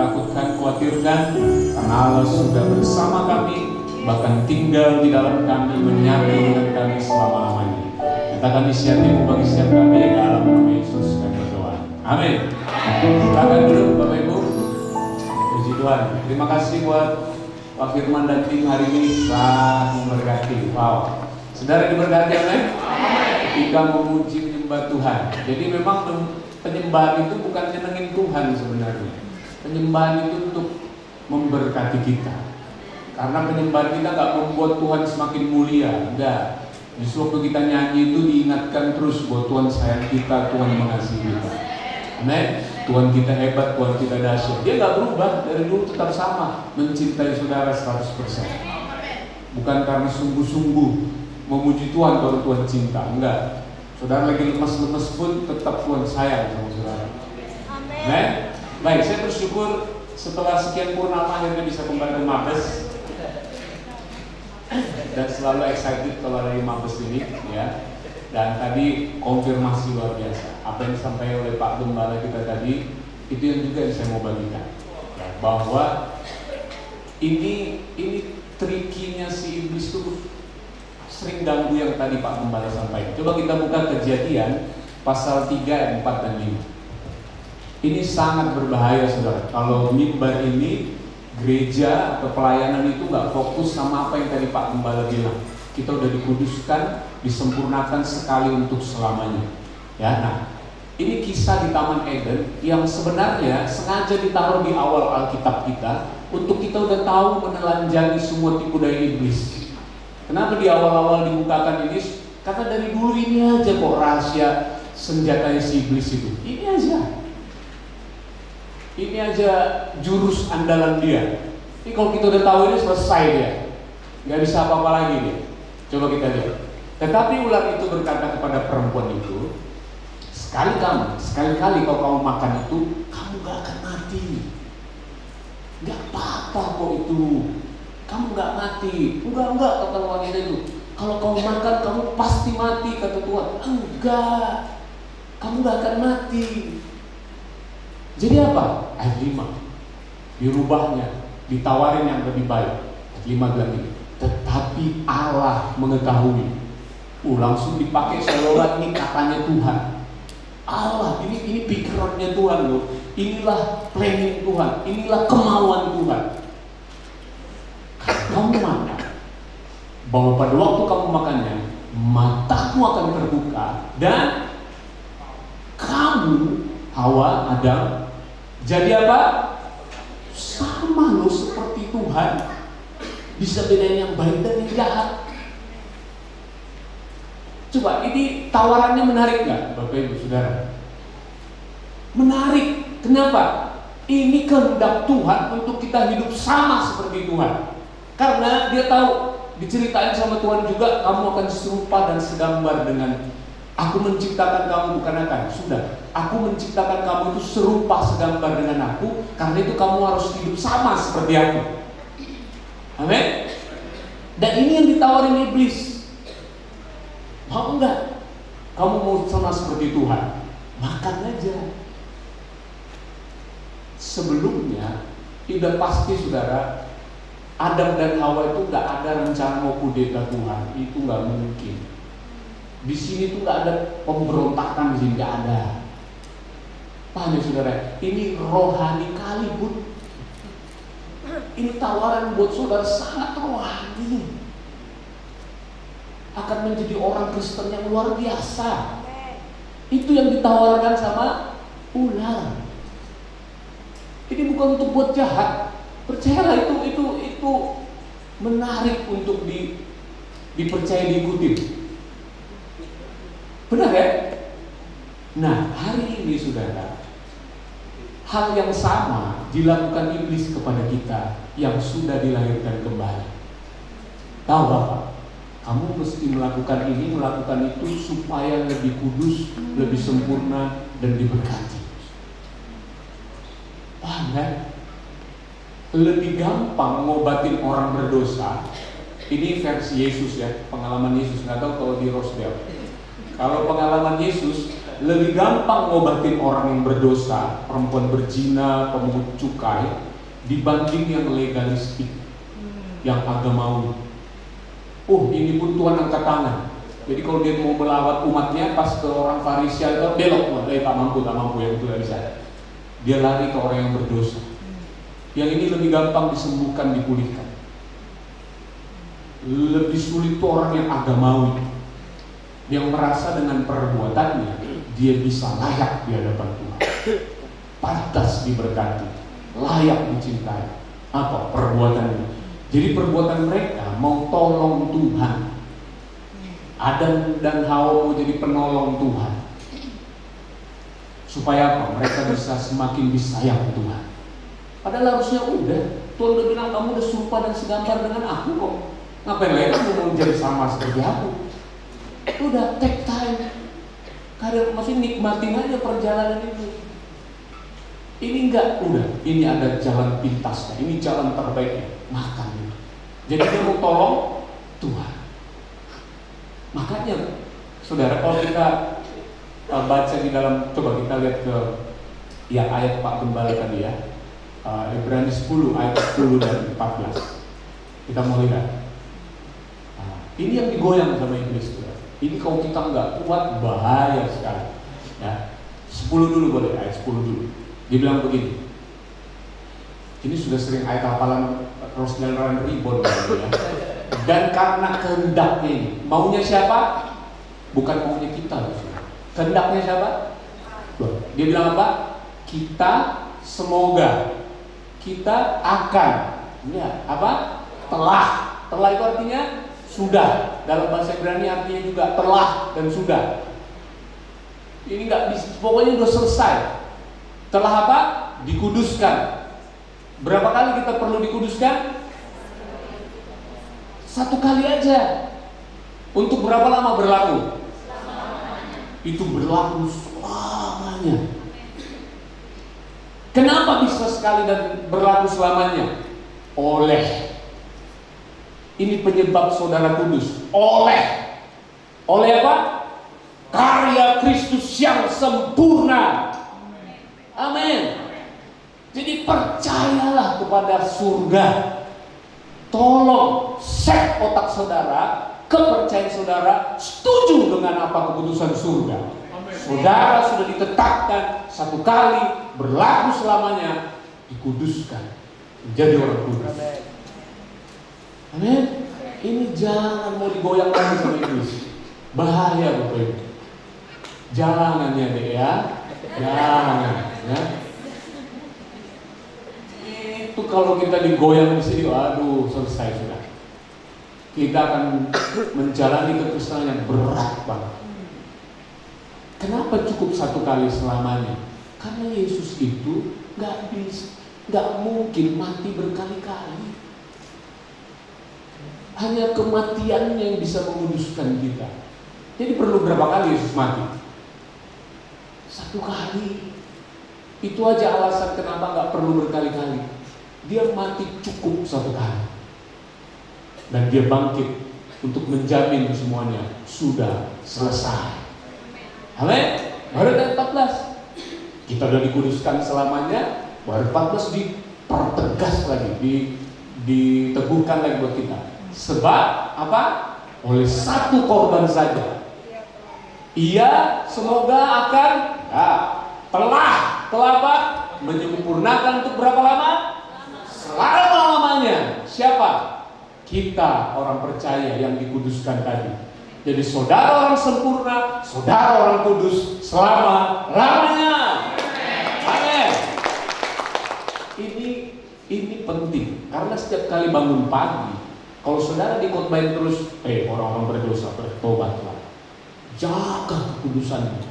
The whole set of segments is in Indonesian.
takutkan, khawatirkan, karena Allah sudah bersama kami, bahkan tinggal di dalam kami, menyatu dengan kami selama-lamanya. Kita akan disiapkan bagi setiap kami dalam nama Yesus dan berdoa. Amin. Silakan duduk Bapak Ibu. Puji Tuhan. Terima kasih buat Pak Firman dan tim hari ini, sangat memberkati. Wow. Saudara diberkati amin. Ketika memuji menyembah Tuhan. Jadi memang penyembahan itu bukan nyenengin Tuhan sebenarnya. Penyembahan itu untuk memberkati kita. Karena penyembahan kita nggak membuat Tuhan semakin mulia, enggak. Justru waktu kita nyanyi itu diingatkan terus bahwa Tuhan sayang kita, Tuhan mengasihi kita. Amin. Tuhan kita hebat, Tuhan kita dahsyat. Dia nggak berubah, dari dulu tetap sama, mencintai saudara 100%. Bukan karena sungguh-sungguh memuji Tuhan baru Tuhan cinta, enggak. Saudara lagi lemas-lemas pun tetap Tuhan sayang sama saudara. Amin. Baik, saya bersyukur setelah sekian purnama akhirnya bisa kembali ke Mabes. Dan selalu excited kalau ada di Mabes ini, ya. Dan tadi konfirmasi luar biasa. Apa yang disampaikan oleh Pak Gembala kita tadi, itu yang juga saya mau bagikan, ya, bahwa ini trikinya si iblis itu sering ganggu yang tadi Pak Gembala sampaikan. Coba kita buka Kejadian pasal 3 ayat 4 dan 5. Ini sangat berbahaya saudara. Kalau mimbar ini, gereja atau pelayanan itu nggak fokus sama apa yang tadi Pak Gembala bilang. Kita udah dikuduskan, disempurnakan sekali untuk selamanya. Ya, nah ini kisah di Taman Eden yang sebenarnya sengaja ditaruh di awal Alkitab kita untuk kita udah tahu menelanjangi semua tipu daya iblis. Kenapa di awal-awal dibukakan ini? Karena dari dulu ini aja kok rahasia senjatanya si iblis itu. Ini aja jurus andalan dia. Ini kalau kita udah tahu ini selesai dia, nggak bisa apa-apa lagi dia. Coba kita lihat. Tetapi ular itu berkata kepada perempuan itu, sekali-kali kalau kamu makan itu, kamu nggak akan mati. Nggak apa-apa kok itu. Kamu nggak mati. Enggak kata wanita itu. Kalau kamu makan, kamu pasti mati kata Tuhan. Enggak. Kamu nggak akan mati. Jadi apa? Ayat 5 dirubahnya, ditawarin yang lebih baik. Ayat 5 bilang ini, tetapi Allah mengetahui. Langsung dipakai seolah ini katanya Tuhan. Allah, ini pikirannya Tuhan loh. Inilah planning Tuhan, inilah kemauan Tuhan. Kamu makan, bahwa pada waktu kamu makannya, matamu akan terbuka dan kamu, Hawa, Adam, jadi apa? Sama loh seperti Tuhan. Bisa bedain yang baik dan yang jahat. Coba, ini tawarannya menarik gak Bapak Ibu Saudara? Menarik. Kenapa? Ini kehendak Tuhan untuk kita hidup sama seperti Tuhan. Karena dia tahu, diceritain sama Tuhan juga, kamu akan serupa dan segambar dengan Aku menciptakan kamu bukan akan. Sudah, aku menciptakan kamu itu serupa segambar dengan aku. Karena itu kamu harus hidup sama seperti aku. Amin. Dan ini yang ditawarin iblis. Mau enggak? Kamu mau sama seperti Tuhan? Makan aja. Sebelumnya, tidak pasti saudara, Adam dan Hawa itu nggak ada rencana mau kudeta Tuhan. Itu nggak mungkin. Di sini tuh nggak ada pemberontakan, di sini nggak ada. Paham ya saudara? Ini rohani kali bud. Ini tawaran buat saudara sangat rohani. Akan menjadi orang Kristen yang luar biasa. Itu yang ditawarkan sama ular. Ini bukan untuk buat jahat. Percayalah itu menarik untuk dipercaya, diikuti. Benar ya? Nah, hari ini saudara, hal yang sama dilakukan iblis kepada kita yang sudah dilahirkan kembali. Tahu apa? Kamu mesti melakukan ini, melakukan itu supaya lebih kudus, lebih sempurna, dan diberkati. Paham kan? Lebih gampang ngobatin orang berdosa. Ini versi Yesus ya, pengalaman Yesus. Nggak tahu kalau di Rosdale. Kalau pengalaman Yesus, lebih gampang ngobatin orang yang berdosa, perempuan berzina, pemungut cukai, dibanding yang legalistik, yang agamawi. Ini pun Tuhan angkat tangan. Jadi kalau dia mau melawat umatnya, pas ke orang Farisi itu belok, tak mampu yang itu tidak bisa. Dia lari ke orang yang berdosa. Yang ini lebih gampang disembuhkan, dipulihkan. Lebih sulit itu orang yang agamawi, yang merasa dengan perbuatannya dia bisa layak di hadapan Tuhan, pantas diberkati, layak dicintai. Apa perbuatannya? Jadi perbuatan mereka mau tolong Tuhan. Adam dan Hawa mau jadi penolong Tuhan. Supaya apa? Mereka bisa semakin disayang Tuhan. Padahal harusnya udah, Tuhan udah bilang kamu udah serupa dan segambar dengan aku kok. Ngapain lagi kamu mau jadi sama seperti aku? Udah, take time. Karena masih nikmatin aja perjalanan itu. Ini enggak, udah, ini ada jalan pintasnya, ini jalan terbaiknya, makan. Jadi dia mau tolong Tuhan. Makanya, saudara, kalau kita baca di dalam, coba kita lihat ke ayat Pak Gembala tadi ya, Ibrani 10 ayat 10 dan 14. Kita mau lihat. Ini yang digoyang sama iblis, saudara. Ini kalau kita nggak kuat bahaya sekali. Ya, 10 dulu boleh, ayat 10 dulu. Dia bilang begini. Ini sudah sering ayat hafalan Rosnel Ribon ya. Dan karena kehendaknya ini, maunya siapa? Bukan maunya kita. Kehendaknya siapa? Dia bilang apa? Kita semoga, kita akan, ya apa? Telah itu artinya sudah. Dalam bahasa Ibrani artinya juga telah dan sudah. Ini nggak bisa, pokoknya udah selesai. Telah apa? Dikuduskan. Berapa kali kita perlu dikuduskan? 1 kali aja. Untuk berapa lama berlaku? Itu berlaku selamanya. Kenapa bisa sekali dan berlaku selamanya? Ini penyebab saudara kudus. Oleh apa? Karya Kristus yang sempurna. Amin. Jadi percayalah kepada surga. Tolong set otak saudara, kepercayaan saudara setuju dengan apa keputusan surga. Saudara sudah ditetapkan 1 kali, berlaku selamanya, dikuduskan, menjadi orang kudus. Amin. Ini jangan mau digoyang lagi sama iblis. Bahaya Bapak Ibu. Jangan ya dek ya. Jangan ya. Itu kalau kita digoyang di sini, aduh selesai sudah. Kita akan menjalani kekristenan yang berat banget. Kenapa cukup 1 kali selamanya? Karena Yesus itu nggak mungkin mati berkali-kali. Hanya kematiannya yang bisa menguduskan kita. Jadi perlu berapa kali Yesus mati? 1 kali. Itu aja alasan kenapa nggak perlu berkali-kali. Dia mati cukup 1 kali. Dan dia bangkit untuk menjamin semuanya sudah selesai. Amin. Baru ayat 14. Kita sudah dikuduskan selamanya. Baru 14 dipertegas lagi, diteguhkan lagi buat kita. Sebab apa? Oleh 1 korban saja. Ia semoga akan telah apa? Menyempurnakan untuk berapa lama? Selama-lamanya. Siapa? Kita orang percaya yang dikuduskan tadi. Jadi saudara orang sempurna, saudara orang kudus selama-lamanya. Amin. Ini penting karena setiap kali bangun pagi, kalau saudara dikotbahin terus, orang-orang berdosa, bertobatlah. Jaga kekudusanmu.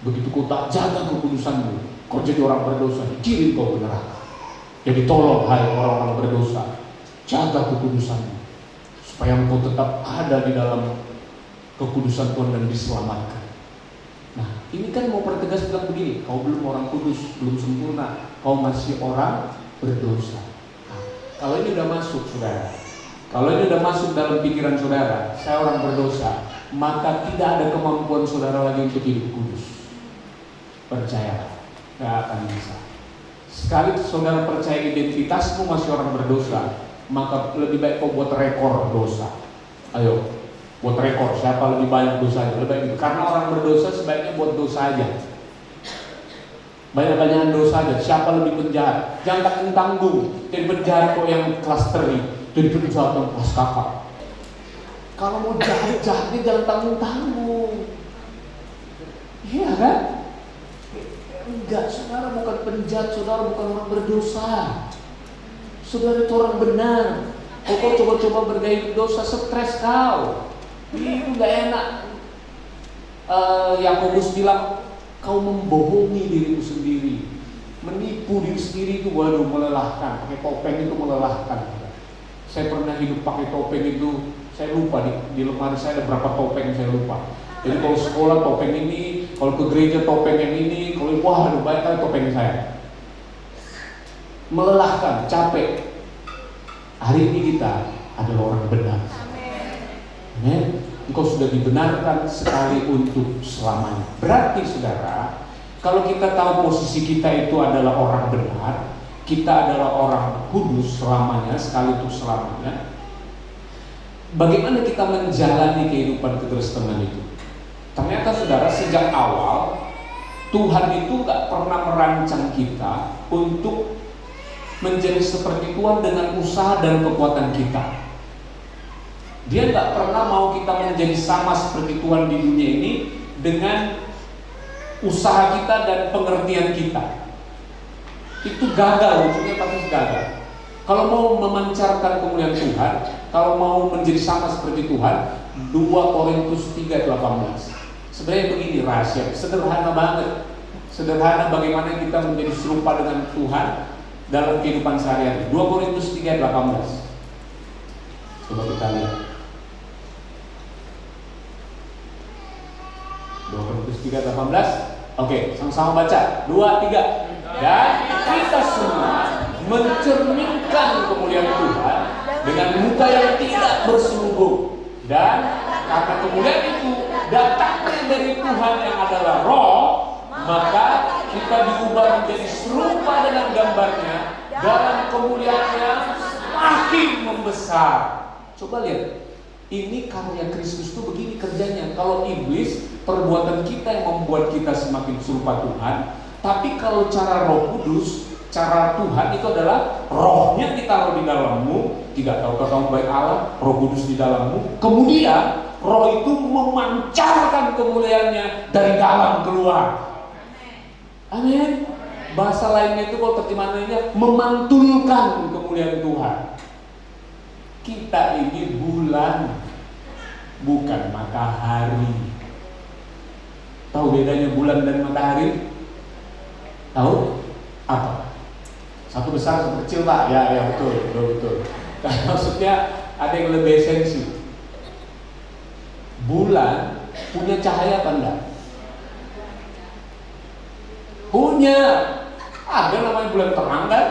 Begitu kau tak jaga kekudusanmu, kau jadi orang berdosa, dikirim kau ke neraka. Jadi tolong hai orang-orang berdosa, jaga kekudusanmu supaya engkau tetap ada di dalam kekudusan Tuhan dan diselamatkan. Nah, ini kan mau pertegas bilang begini, kau belum orang kudus, belum sempurna, kau masih orang berdosa. Nah, kalau ini udah masuk saudara, kalau ini udah masuk dalam pikiran saudara, saya orang berdosa, maka tidak ada kemampuan saudara lagi untuk hidup kudus. percayalah, gak akan bisa. Sekali saudara percaya identitasmu masih orang berdosa, maka lebih baik kau buat rekor dosa. Ayo, buat rekor siapa lebih banyak dosanya, lebih baik itu. Karena orang berdosa sebaiknya buat dosa aja, banyak-banyakan dosa aja. Siapa lebih penjahat, jangan tanggung. Jadi penjahat kok yang klasteri, jadi penjahat yang kelas kakak. Kalau mau jahat-jahatnya jangan tanggung-tanggung. Iya kan? Enggak, saudara bukan penjahat, saudara bukan orang berdosa. Saudara itu orang benar. Kau coba-coba bergaya dosa, stres kau. Itu gak enak. Yakobus bilang, kau membohongi dirimu sendiri, menipu diri sendiri itu waduh melelahkan. Pakai topeng itu melelahkan. Saya pernah hidup pakai topeng itu, saya lupa di lemari saya ada berapa topeng, saya lupa. Jadi kalau sekolah topeng ini, kalau ke gereja topeng yang ini, kalau waduh banyak kali topeng saya. Melelahkan, capek. Hari ini kita adalah orang benar. Amin. Engkau sudah dibenarkan sekali untuk selamanya. Berarti saudara, kalau kita tahu posisi kita itu adalah orang benar, kita adalah orang kudus selamanya, sekali untuk selamanya. Bagaimana kita menjalani kehidupan kekristenan itu? Ternyata saudara, sejak awal Tuhan itu gak pernah merancang kita untuk menjadi seperti Tuhan dengan usaha dan kekuatan kita. Dia gak pernah mau kita menjadi sama seperti Tuhan di dunia ini dengan usaha kita dan pengertian kita. Itu gagal, ujungnya pasti gagal. Kalau mau memancarkan kemuliaan Tuhan, kalau mau menjadi sama seperti Tuhan, 2 Korintus 3:18. Sebenarnya begini rahasia, sederhana banget. Sederhana bagaimana kita menjadi serupa dengan Tuhan dalam kehidupan sehari-hari. 2 Korintus 3:18. Coba kita lihat. 2 Korintus 3:18. Oke, sama-sama baca. 2, 3. Dan kita semua mencerminkan kemuliaan Tuhan dengan muka yang tidak berselubung. Dan karena kemuliaan itu datangnya dari Tuhan yang adalah Roh, maka kita diubah menjadi serupa dengan gambarnya dalam kemuliaannya semakin membesar. Coba lihat, ini karya Kristus itu begini kerjanya. Kalau iblis, perbuatan kita yang membuat kita semakin serupa Tuhan. Tapi kalau cara Roh Kudus, cara Tuhan itu adalah rohnya ditaruh di dalammu. Tidak tahu kamu baik Allah, Roh Kudus di dalammu. Kemudian roh itu memancarkan kemuliaannya dari dalam keluar. Amin. Bahasa lainnya itu kalau terjemahannya memantulkan kemuliaan Tuhan. Kita ini bulan, bukan matahari. Tahu bedanya bulan dan matahari? Tahu? Apa? Satu besar, satu kecil Pak. Ya betul. Maksudnya ada yang lebih esensi. Bulan punya cahaya apa enggak? Punya. Ada namanya bulan terang kan?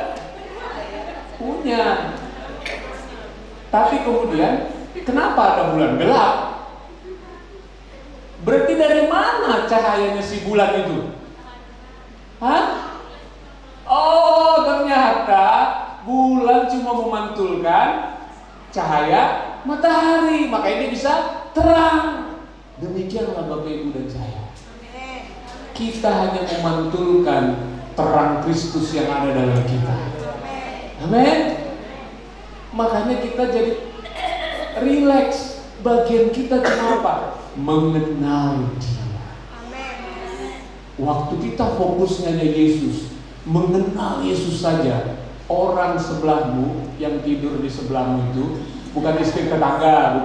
Punya. Tapi kemudian kenapa ada bulan gelap? Berarti dari mana cahayanya si bulan itu? Hah? Oh, ternyata bulan cuma memantulkan cahaya matahari, makanya dia bisa terang. Demikianlah Bapak Ibu dan saya. Kita hanya memantulkan terang Kristus yang ada dalam kita. Amin. Makanya kita jadi rileks. Bagian kita cuma apa? Mengenal Dia. Waktu kita fokusnya hanya Yesus, mengenal Yesus saja. Orang sebelahmu yang tidur di sebelahmu itu bukan istri tetangga,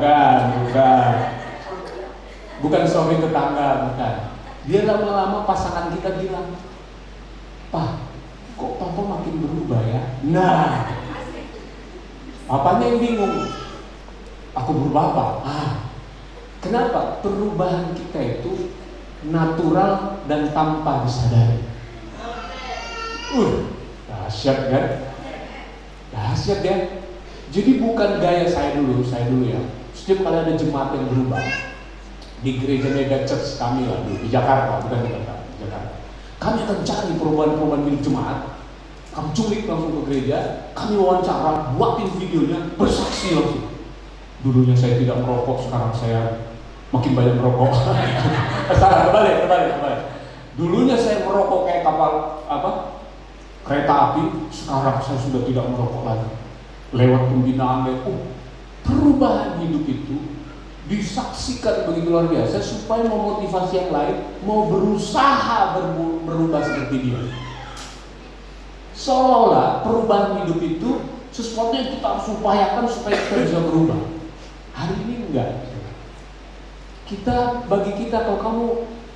bukan suami tetangga, bukan. Dia lama-lama pasangan kita bilang, "Pak, kok Papa makin berubah ya?" Nah, papanya yang bingung. Aku berubah apa? Kenapa? Perubahan kita itu natural dan tanpa disadari. Dahsyat kan? Dahsyat ya. Jadi bukan gaya saya dulu ya. Setiap kali ada jemaat yang berubah di gereja Mega Church kami lah di Jakarta, bukan di Jakarta. Kami akan cari perubahan-perubahan hidup jemaat. Kami culik langsung ke gereja, kami wawancara, buatin videonya, bersaksi langsung. Dulunya saya tidak merokok, sekarang saya makin banyak merokok. Salah, kembali. Dulunya saya merokok kayak kapal kereta api, sekarang saya sudah tidak merokok lagi. Lewat pembinaan, perubahan hidup itu disaksikan begitu luar biasa supaya memotivasi yang lain mau berusaha berubah seperti dia. Seolah-olah perubahan hidup itu sesuatu yang kita harus upayakan supaya kita bisa berubah. Hari ini enggak. Bagi kita kalau kamu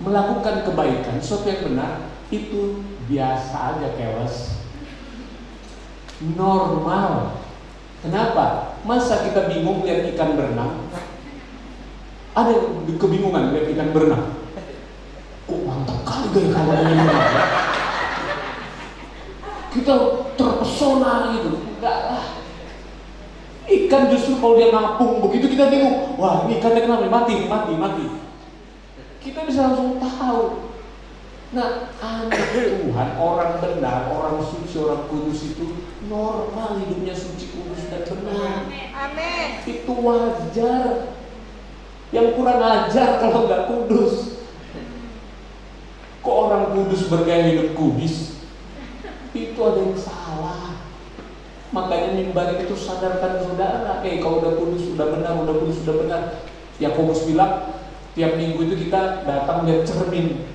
melakukan kebaikan, sesuatu yang benar, itu biasa aja, keles. Normal. Kenapa? Masa kita bingung lihat ikan berenang? Ada yang kebingungan lihat ikan berenang. Kok mantap kali gaya kawannya berenang. Kita terpesona gitu. Enggak lah. Ikan justru kalau dia ngapung begitu kita bingung. Wah, ini ikannya kenapa? Mati. Kita bisa langsung tahu. Nah, anak Tuhan, orang benar, orang suci, orang kudus itu normal hidupnya suci, kudus dan benar. Amin. Itu wajar. Yang kurang ajar kalau nggak kudus. Kok orang kudus bergaya hidup kudus? Itu ada yang salah. Makanya mimbar itu sadarkan saudara, kalau udah kudus, udah benar. Yakobus bilang, tiap minggu itu kita datang lihat cermin.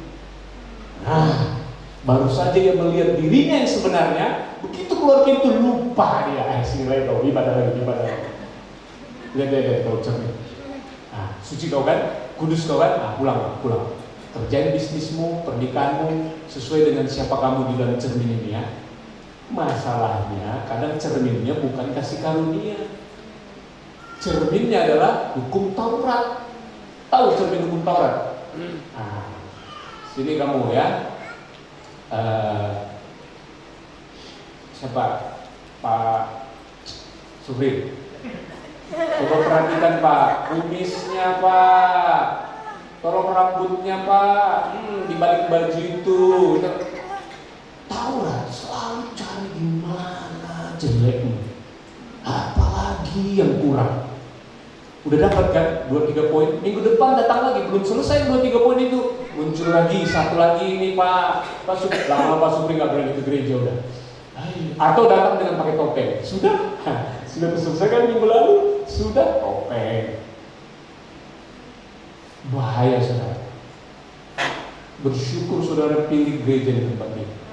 Nah, baru saja dia melihat dirinya yang sebenarnya, begitu keluar pintu lupa dia. Sini kau ibadah lagi. Lihat kau cermin. Nah, suci kau kan, kudus kau kan, nah pulang. Kerjain bisnismu, pernikahanmu sesuai dengan siapa kamu di dalam cermin ini ya. Masalahnya kadang cerminnya bukan kasih karunia. Cerminnya adalah hukum Taurat. Tahu cermin hukum Taurat? Nah, sini kamu ya. Siapa? Pak Supri. Coba perhatikan Pak, kumisnya Pak, tolong rambutnya Pak, di balik baju itu. Taurat selalu cari di mana jeleknya, apalagi yang kurang. Udah dapat kan 2-3 poin, minggu depan datang lagi, belum selesai 2-3 poin itu, muncul lagi satu lagi ini Pak Supri. Lama Pak Supri nggak berani ke gereja udah. Atau datang dengan pakai topeng, sudah diselesaikan minggu lalu, sudah topeng. Bahaya saudara. Bersyukur saudara pilih gereja di tempat ini.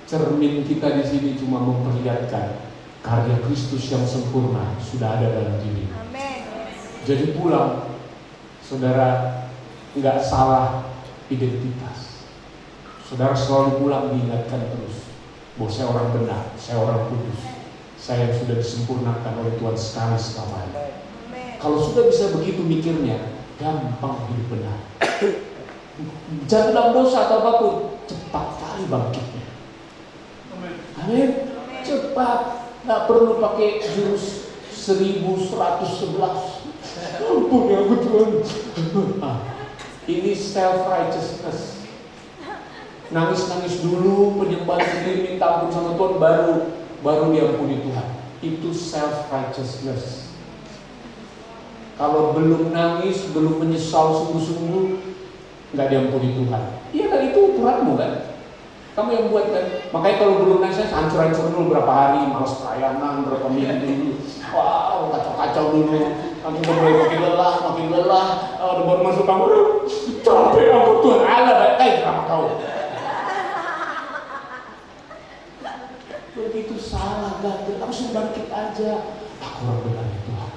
Cermin kita di sini cuma memperlihatkan karya Kristus yang sempurna sudah ada dalam diri. Jadi pulang, saudara nggak salah identitas. Saudara selalu pulang diingatkan terus bahwa saya orang benar, saya orang kudus, saya yang sudah disempurnakan oleh Tuhan sekali selamanya. Kalau sudah bisa begitu mikirnya, gampang hidup benar. Jatuh dalam dosa atau apapun, cepat kali bangkitnya. Amin. Cepat, nggak perlu pakai jurus 1111. Ampun ya Tuhan. Ini self righteousness. Nangis dulu, penyembah sendiri, minta ampun sama Tuhan, baru diampuni Tuhan. Itu self righteousness. Kalau belum nangis, belum menyesal sungguh-sungguh, nggak diampuni Tuhan. Iya kan, itu ukuranmu kan? Kamu yang buat kan? Makanya kalau belum nangis, hancur-hancur dulu berapa hari, malas pelayanan, berapa minggu dulu. Wow, kacau-kacau dulu. Nanti makin lelah. Udah baru masuk kamar, capek aku Tuhan. Kayak berapa kau? Begitu salah, langsung bangkit aja. Aku orang benar ya Tuhan.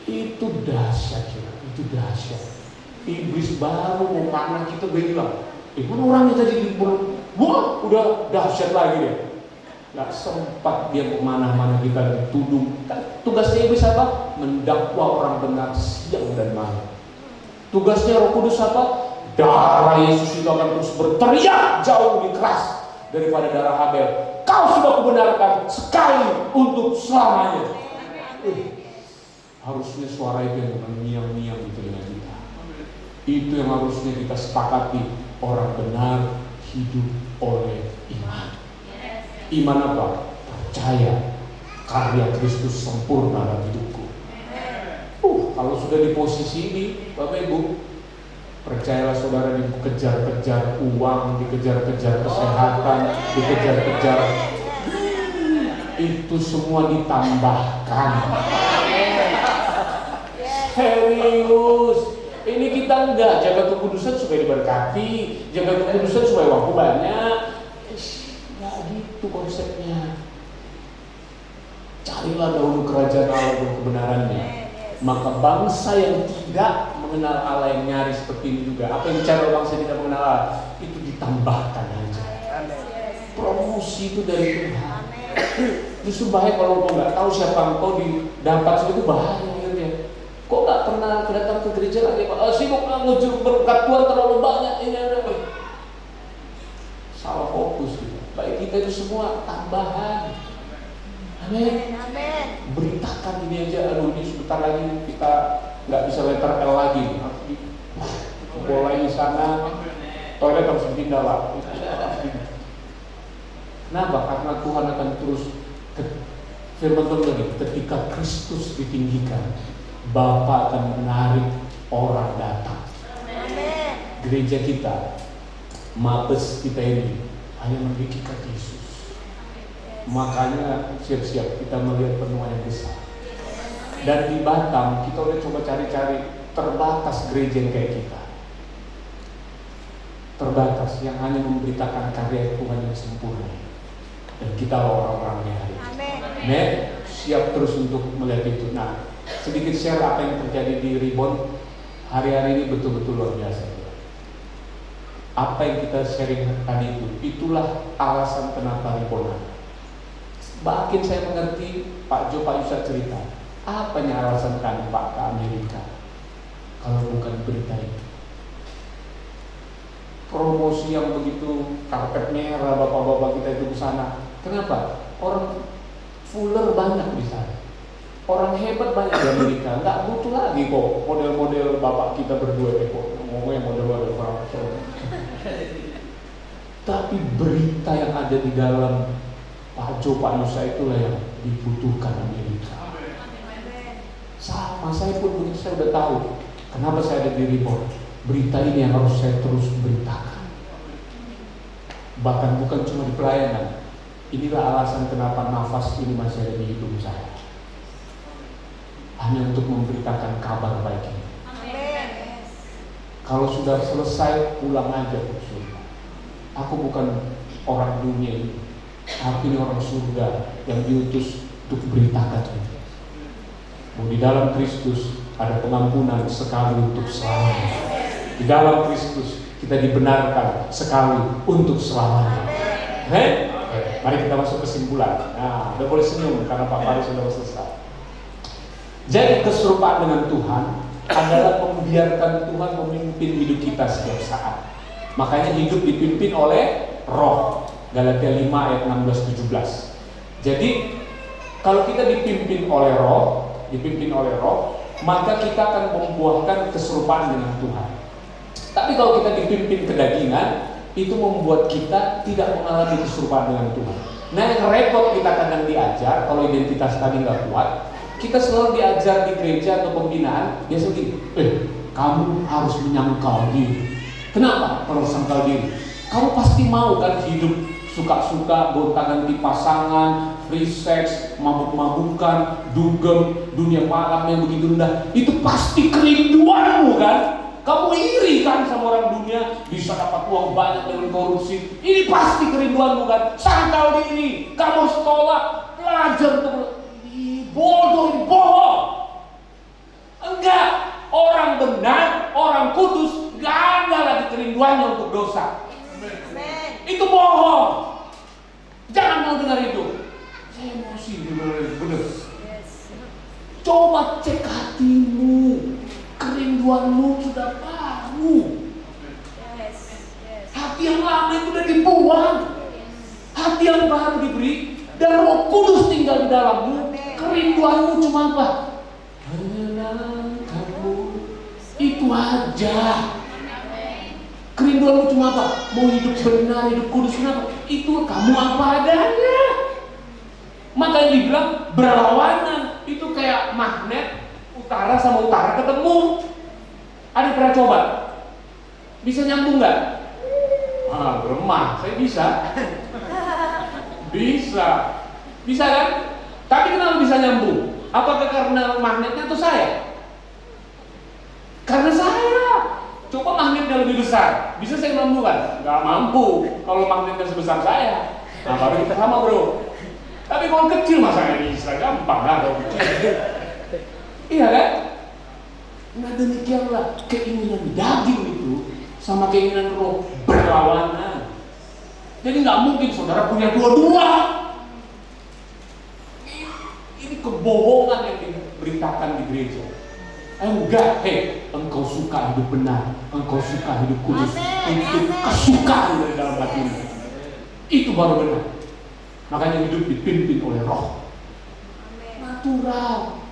Itu dahsyat ya, itu dahsyat. Iblis baru mau panah kita bilang, mana orangnya tadi di bulan, wah udah dahsyat lagi dia. Gak sempat dia kemana-mana kita dituduh. Kan tugasnya iblis apa? Mendakwa orang benar siang dan malam. Tugasnya Roh Kudus apa? Darah Yesus itu akan terus berteriak jauh lebih keras daripada darah Habel. Kau sudah kubenarkan sekali untuk selamanya. Harusnya suara itu yang bukan miang-miang di telinga kita. Itu yang harusnya kita sepakati. orang benar hidup oleh iman. Iman apa? Percaya karya Kristus sempurna dalam hidupku. Kalau sudah di posisi ini, Bapak Ibu, percayalah saudara, dikejar-kejar uang, dikejar-kejar kesehatan, dikejar-kejar, itu semua ditambahkan. Serius, ini kita enggak jaga kekudusan supaya diberkati, jaga kekudusan supaya waktu banyak. Enggak gitu konsepnya. Carilah dahulu kerajaan Allah dan kebenarannya, maka bangsa yang tidak mengenal Allah yang nyaris seperti ini juga. Apa yang cara bangsa tidak mengenal Allah itu ditambahkan aja. Promosi itu dari Tuhan. Justru bahaya kalau engkau nggak tahu siapa engkau didapat itu bahaya. Kok nggak pernah datang ke gereja lagi Pak? Sibuk ngejar berkat Tuhan terlalu banyak ini ada. Salah fokus gitu. Baik kita itu semua tambahan. Amin. Beritakan ini aja. Aduh, ini sebentar lagi kita nggak bisa letter L lagi. Bola di sana, toilet harus dipindah lah. Kenapa? Karena Tuhan akan terus firman Tuhan tadi, ketika Kristus ditinggikan, Bapa akan menarik orang datang. Gereja kita, mabes kita ini hanya mendidikan Yesus. Makanya siap-siap kita melihat penuaian yang besar. Dan di Batam kita udah coba cari-cari, terbatas gereja yang kayak kita. Terbatas yang hanya memberitakan karya Tuhan yang sempurna. Dan kita orang-orangnya hari ini. Amin. Siap terus untuk melihat itu. Nah, sedikit share apa yang terjadi di Ribon hari-hari ini betul-betul luar biasa. Apa yang kita sharing tadi itu, itulah alasan kenapa Ribon ada. Makin saya mengerti, Pak Jo, Pak Yusa cerita, apanya alasan kami Pak ke Amerika kalau bukan berita itu. Promosi yang begitu karpet merah bapak-bapak kita itu ke sana. Kenapa? Orang Fuller banyak di sana. Orang hebat banyak di Amerika. Nggak butuh lagi kok model-model bapak kita berdua kok. Ngomongnya model-model orang. Tapi berita yang ada di dalam Pak Jo, Pak Yusa itulah yang dibutuhkan Amerika. Sama saya pun begitu, saya udah tahu kenapa saya ada di Ribon. Berita ini yang harus saya terus beritakan. Bahkan bukan cuma di pelayanan. Inilah alasan kenapa nafas ini masih ada di hidup saya. Hanya untuk memberitakan kabar baik ini. Kalau sudah selesai, pulang aja ke surga. Aku bukan orang dunia ini. Aku ini orang surga yang diutus untuk beritakan ini. Di dalam Kristus ada pengampunan sekali untuk selamanya. Di dalam Kristus kita dibenarkan sekali untuk selamanya. Mari kita masuk kesimpulan. Nah, udah boleh senyum karena Pak Faris sudah selesai. Jadi keserupaan dengan Tuhan adalah membiarkan Tuhan memimpin hidup kita setiap saat. Makanya hidup dipimpin oleh Roh. Galatia 5 ayat 16-17. Jadi kalau kita dipimpin oleh Roh, maka kita akan membuahkan keserupaan dengan Tuhan. Tapi kalau kita dipimpin kedagingan, itu membuat kita tidak mengalami keserupaan dengan Tuhan. Nah, yang repot kita kadang diajar, kalau identitas tadi nggak kuat, kita selalu diajar di gereja atau pembinaan, biasa gini, kamu harus menyangkal diri. Kenapa kalau sangkal diri? Kamu pasti mau kan hidup suka-suka, gonta-ganti pasangan, free sex, mabuk-mabukan, dugem, dunia malam yang begitu rendah. Itu pasti kerinduanmu kan? Kamu iri kan sama orang dunia, bisa dapat uang banyak dengan korupsi. Ini pasti kerinduanmu kan? Sangkal diri, kamu sekolah, belajar untuk bohong. Enggak, orang benar, orang kudus, gak ada lagi kerinduannya untuk dosa. Itu bohong. Jangan mau dengar itu. Saya emosi bener. Coba cek hatimu. Kerinduanmu sudah baru. Hati yang lama itu sudah dibuang. Hati yang baru diberi dan Roh Kudus tinggal di dalammu. Kerinduanmu cuma apa? Menyenangkanmu. Itu aja. Kerinduan kedua cuma apa? Mau hidup benar, hidup kudus, kenapa? Itu kamu apa adanya. Makanya dibilang berlawanan. Itu kayak magnet, utara sama utara ketemu. Ada pernah coba? Bisa nyambung nggak? Lemah, saya bisa. Bisa kan? Tapi kenapa bisa nyambung? Apakah karena magnetnya atau saya? Karena saya. Coba magnetnya lebih besar, bisa saya mampu kan? Nggak mampu kalau magnetnya sebesar saya. Nah baru kita sama bro. Tapi kalau kecil masa bisa, gampang lah kalau kecil. Iya kan? Nah demikianlah keinginan daging itu sama keinginan roh berlawanan. Jadi nggak mungkin saudara punya dua-dua. Ini kebohongan yang diberitakan di gereja. Enggak, engkau suka hidup benar, engkau suka hidup kudus, itu kesukaan dari dalam hatimu. Itu baru benar. Makanya hidup dipimpin oleh roh. Natural.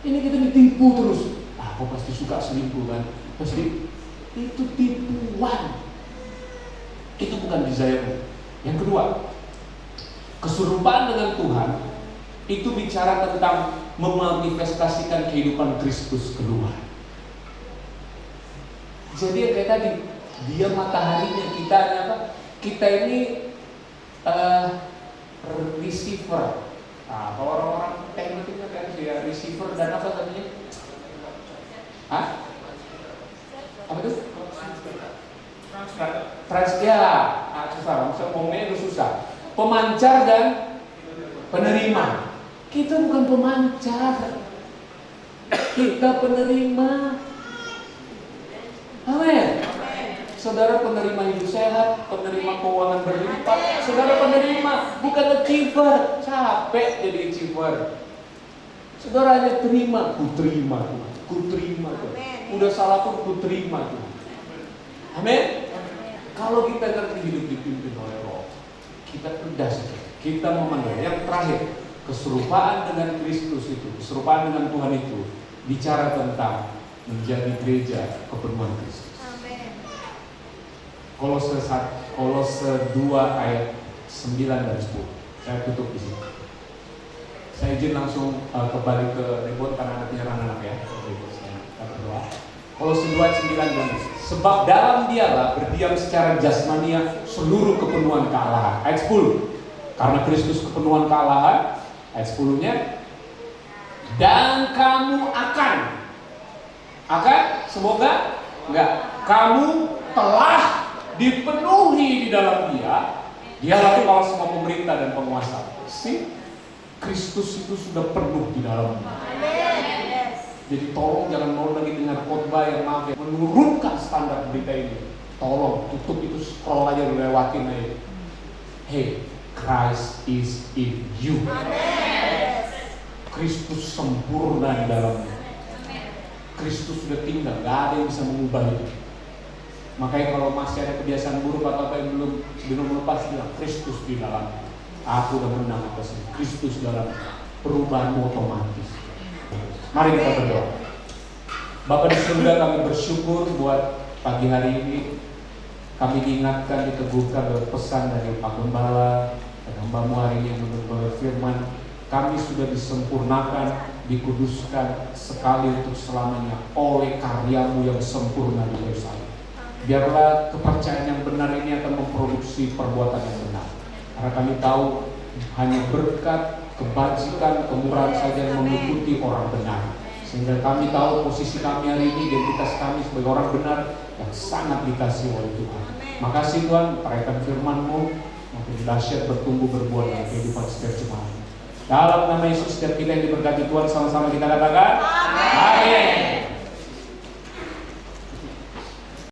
Ini kita ditipu terus. Kau pasti suka selingkuh kan? Pasti itu tipuan. Itu bukan desire. Yang kedua, keserupaan dengan Tuhan itu bicara tentang memanifestasikan kehidupan Kristus keluar. Jadi kayak tadi, dia mataharinya, kita apa? Kita ini receiver. Nah, kalau orang-orang tekniknya kan dia receiver dan apa namanya? Apa itu? Susah. Maksudnya ngomongnya itu susah. Pemancar dan penerima. Kita bukan pemancar, kita penerima. Amin. Saudara penerima hidup sehat, penerima keuangan berlimpah. Saudara penerima, bukan achiever. Capek jadi achiever. Saudara hanya terima, ku terima Tuhan. Udah salah pun ku terima Tuhan. Amin. Kalau kita ngerti hidup dipimpin oleh Roh, kita tegas, kita memandang. Yang terakhir, keserupaan dengan Kristus itu, keserupaan dengan Tuhan itu bicara tentang menjadi gereja kepenuhan Kristus. Kolose 2 ayat 9 dan 10. Saya tutup di sini. Saya izin langsung kembali ke Rebon karena anaknya anak ya. Kita berdoa. Kolose 2 ayat 9 dan 10. Sebab dalam dialah berdiam secara jasmania seluruh kepenuhan kealahan. Ayat 10. Karena Kristus kepenuhan kealahan. Ayat 10-nya, dan kamu akan semoga enggak, kamu telah dipenuhi di dalam dialah kepala semua pemerintah dan penguasa. Kristus itu sudah penuh di dalamnya. Jadi tolong jangan mau lagi dengar khotbah yang menurunkan standar berita ini. Tolong tutup itu, scroll aja, lewatin aja. Christ is in you. Kristus sempurna di dalamnya. Kristus sudah tinggal, gak ada yang bisa mengubah itu. Makanya kalau masih ada kebiasaan buruk atau apa yang belum lepas, bilang Kristus di dalam. Aku udah menang atas ini. Kristus dalam, perubahanmu otomatis. Mari kita berdoa. Bapa di surga, kami bersyukur buat pagi hari ini. Kami diingatkan, diteguhkan oleh pesan dari Pak Gembala dan hamba-Mu hari ini yang berfirman, kami sudah disempurnakan, dikuduskan sekali untuk selamanya oleh karya-Mu yang sempurna di Yerusalem. Biarlah kepercayaan yang benar ini akan memproduksi perbuatan yang benar. Karena kami tahu hanya berkat, kebajikan, kemurahan saja yang mengikuti orang benar. Sehingga kami tahu posisi kami hari ini, identitas kami sebagai orang benar yang sangat dikasihi oleh Tuhan. Makasih Tuhan, perhatikan firman-Mu makin dahsyat bertumbuh berbuah dalam kehidupan setiap jemaat. Dalam nama Yesus, setiap kita yang diberkati Tuhan, sama-sama kita katakan